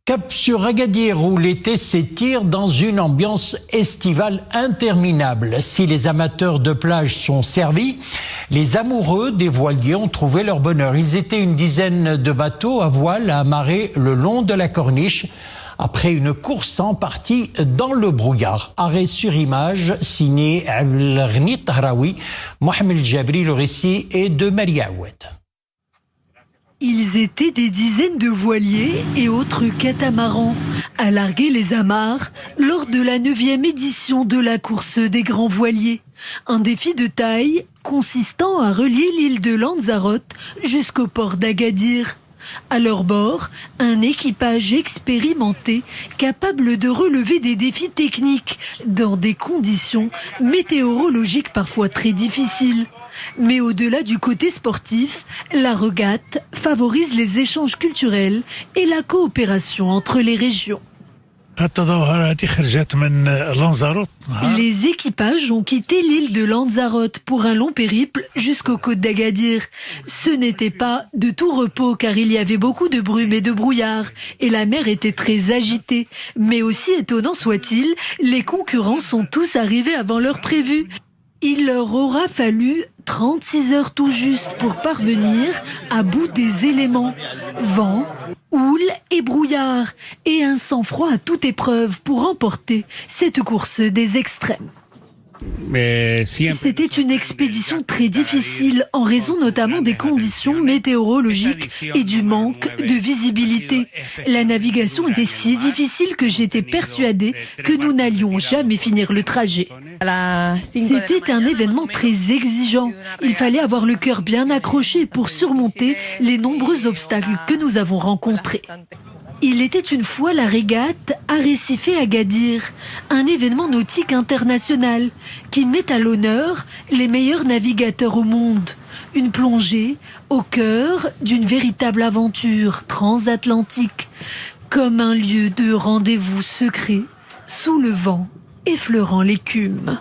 Cap sur Agadir où l'été s'étire dans une ambiance estivale interminable. Si les amateurs de plage sont servis, les amoureux des voiliers ont trouvé leur bonheur. Ils étaient une dizaine de bateaux à voile à amarrer le long de la corniche après une course en partie dans le brouillard. Arrêt sur image signé Abdelghani Tahraoui, Mohamed Jabri, le récit est de Maria Aoued. Ils étaient des dizaines de voiliers et autres catamarans à larguer les amarres lors de la 9e édition de la course des grands voiliers. Un défi de taille consistant à relier l'île de Lanzarote jusqu'au port d'Agadir. À leur bord, un équipage expérimenté capable de relever des défis techniques dans des conditions météorologiques parfois très difficiles. Mais au-delà du côté sportif, la régate favorise les échanges culturels et la coopération entre les régions. Les équipages ont quitté l'île de Lanzarote pour un long périple jusqu'aux côtes d'Agadir. Ce n'était pas de tout repos car il y avait beaucoup de brume et de brouillard et la mer était très agitée. Mais aussi étonnant soit-il, les concurrents sont tous arrivés avant l'heure prévue. Il leur aura fallu 36 heures tout juste pour parvenir à bout des éléments. Vent, houle et brouillard. Et un sang-froid à toute épreuve pour remporter cette course des extrêmes. C'était une expédition très difficile en raison notamment des conditions météorologiques et du manque de visibilité. La navigation était si difficile que j'étais persuadée que nous n'allions jamais finir le trajet. C'était un événement très exigeant. Il fallait avoir le cœur bien accroché pour surmonter les nombreux obstacles que nous avons rencontrés. Il était une fois la régate Arrecife-Agadir, un événement nautique international qui met à l'honneur les meilleurs navigateurs au monde. Une plongée au cœur d'une véritable aventure transatlantique, comme un lieu de rendez-vous secret sous le vent effleurant l'écume.